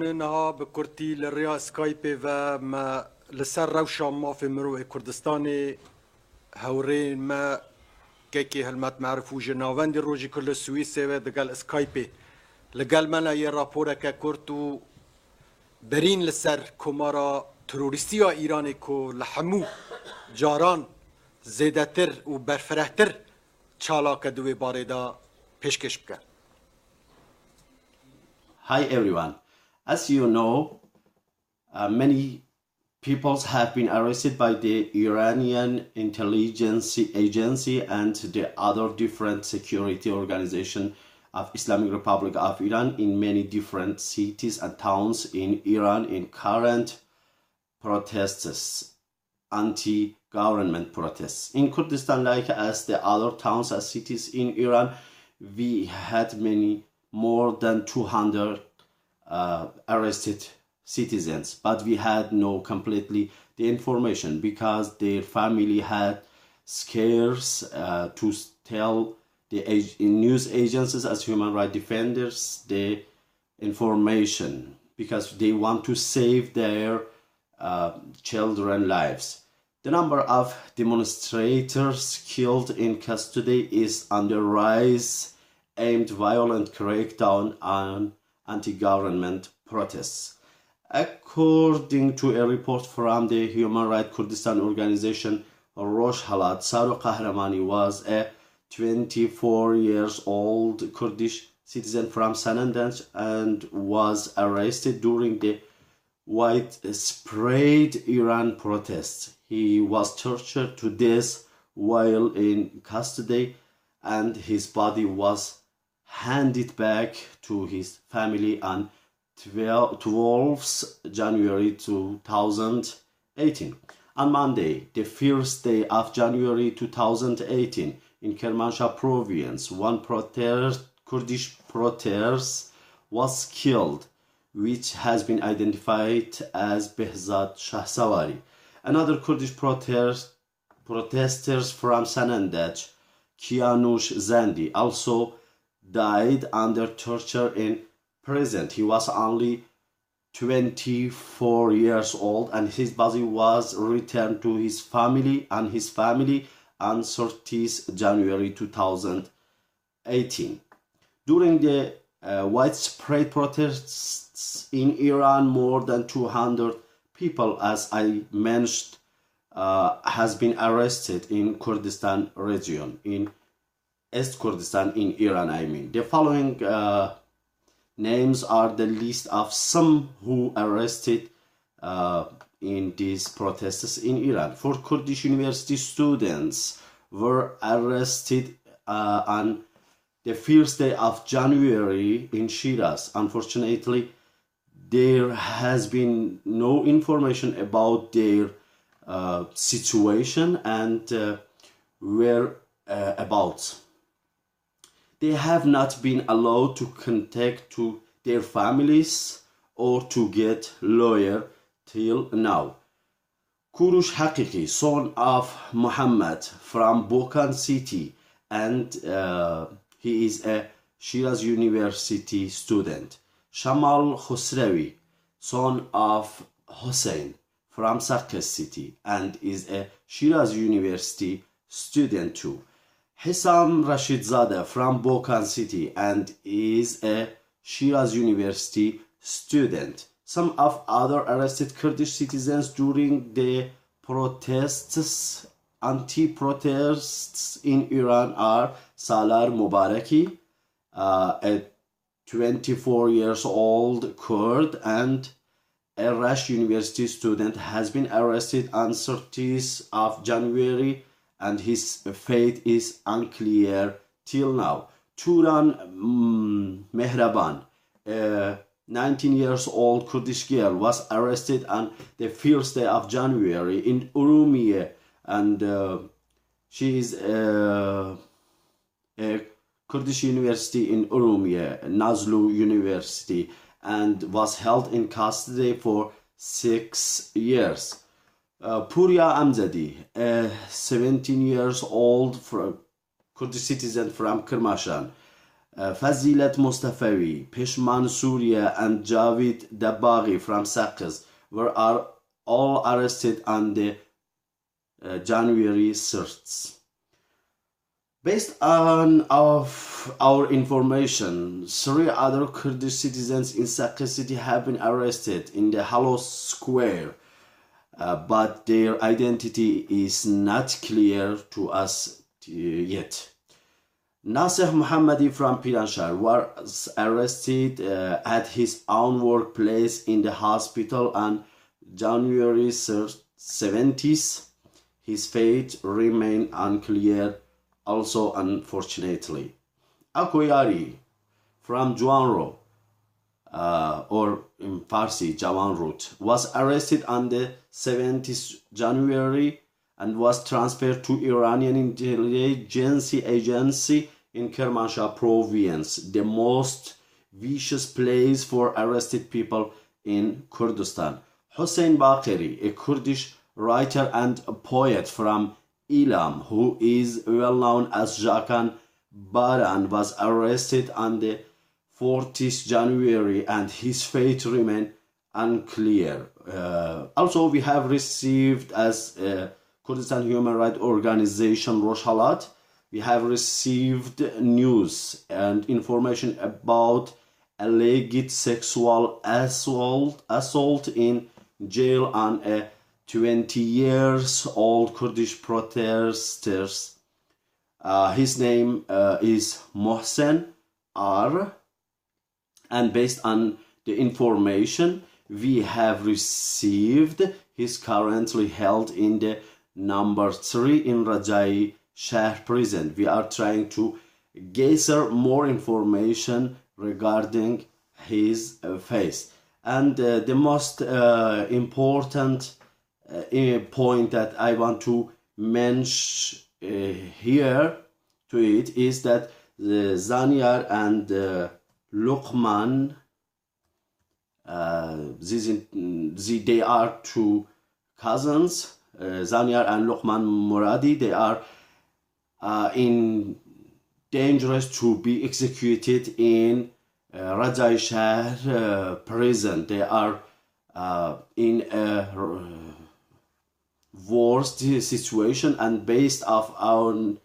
نها بكرتي للريا سكايبي وما لسر روشا ما في مروي كردستاني هورين ما كيكي هلمات معرفو جناوندي روجي كل السويسي ودقال سكايبي لقال منا يرابورا كورتو برين لسر كمارا تروريستيا ايراني كو لحمو جاران زيدتر و برفرهتر چالاك دوي باريدا پیشکش بکن. Hi everyone. As you know, many peoples have been arrested by the Iranian intelligence agency and the other different security organization of Islamic Republic of Iran in many different cities and towns in Iran in current protests, anti-government protests. In Kurdistan, like as the other towns and cities in Iran, we had more than 200 arrested citizens, but we had no completely the information because their family had scares to tell the news agencies as human rights defenders the information because they want to save their children's lives. The number of demonstrators killed in custody is on the rise, aimed violent crackdown on anti-government protests. According to a report from the Human Rights Kurdistan organization, Rosh Halat Saru Kahramani was a 24-year-old Kurdish citizen from Sanandaj and was arrested during the widespread Iran protests. He was tortured to death while in custody and his body was handed back to his family on 12th January 2018. On Monday, the first day of January 2018, in Kermanshah province, one Kurdish protester was killed, which has been identified as Behzad Shahsavari. Another Kurdish protesters from Sanandaj, Kianush Zandi, also died under torture in prison. He was only 24 years old and his body was returned to his family on 30th January 2018. During the widespread protests in Iran, more than 200 people, as I mentioned, has been arrested in Kurdistan region, in East Kurdistan in Iran, I mean. The following names are the list of some who arrested in these protests in Iran. 4 Kurdish university students were arrested on the first day of January in Shiraz. Unfortunately, there has been no information about their situation and whereabouts. They have not been allowed to contact to their families or to get lawyer till now. Kurush Haqiqi, son of Muhammad from Bokan city, and he is a Shiraz University student. Shamal Khosrawi, son of Hossein from Saqqez city, and is a Shiraz University student too. Hissam Rashid from Bokan city and is a Shiraz University student. Some of other arrested Kurdish citizens during the protests, anti-protests in Iran are Salar Mubaraki, a 24-year-old Kurd, and a Rash University student has been arrested on 30th of January and his fate is unclear till now. Turan Mehraban, a 19-year-old Kurdish girl, was arrested on the first day of January in Urumiyeh, and she is a Kurdish university in Urumiyeh, Nazlu University, and was held in custody for 6 years. Puria Amzadi, a 17-year-old Kurdish citizen from Kermanshah, Fazilet Mustafawi, Peshman Surya, and Javid Dabaghi from Sakaz were all arrested on the January 3rd. Based on our information, 3 other Kurdish citizens in Sakaz city have been arrested in the Hollow Square, but their identity is not clear to us yet. Nasser Mohammadi from Piranshar was arrested at his own workplace in the hospital on January 70th. His fate remains unclear also, unfortunately. Akoyari from Juanro, or in Farsi, Jawanrut, was arrested on the 7th January and was transferred to Iranian intelligence agency in Kermanshah province, the most vicious place for arrested people in Kurdistan. Hossein Baqeri, a Kurdish writer and a poet from Ilam, who is well known as Jakan Baran, was arrested on the 4th January and his fate remains unclear. Also, we have received as Kurdistan Human Rights Organization Roshalat, we have received news and information about alleged sexual assault in jail on a 20-year-old Kurdish protester. His name is Mohsen R. And based on the information we have received, he is currently held in the number 3 in Rajai Shahr prison. We are trying to gather more information regarding his face. And the most important point that I want to mention here to it is that Zanyar and Luqman, they are 2 cousins, Zanyar and Luqman Muradi. They are in dangerous to be executed in Rajai Shahr prison. They are in a worst situation, and based on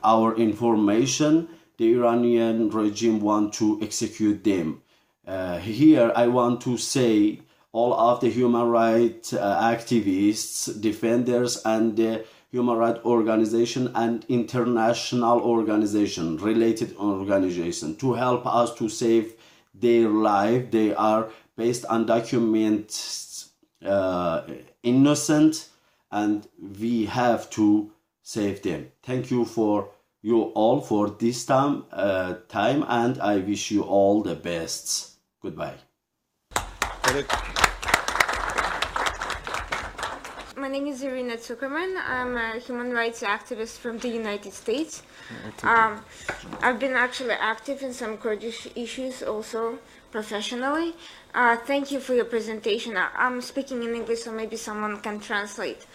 our information, the Iranian regime want to execute them. Here I want to say all of the human rights activists, defenders, and the human rights organization and international organization, related organization, to help us to save their life. They are based on documents innocent, and we have to save them. Thank you for you all for this time, and I wish you all the best. Goodbye. My name is Irina Zuckerman. I'm a human rights activist from the United States. I've been actually active in some Kurdish issues also professionally. Thank you for your presentation. I'm speaking in English, so maybe someone can translate.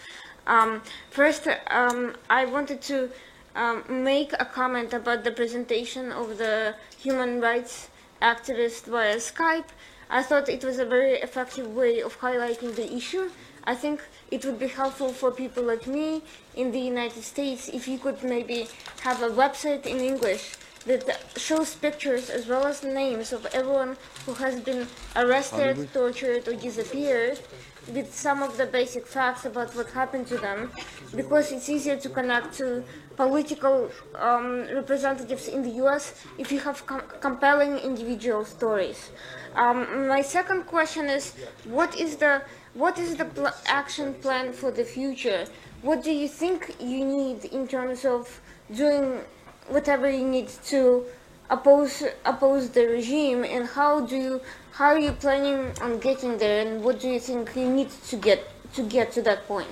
First, I wanted to make a comment about the presentation of the human rights activist via Skype. I thought it was a very effective way of highlighting the issue. I think it would be helpful for people like me in the United States if you could maybe have a website in English that shows pictures as well as names of everyone who has been arrested, tortured, or disappeared, with some of the basic facts about what happened to them, because it's easier to connect to political representatives in the US if you have compelling individual stories. My second question is, what is the action plan for the future? What do you think you need in terms of doing whatever you need to oppose the regime, and how are you planning on getting there, and what do you think you need to get to that point?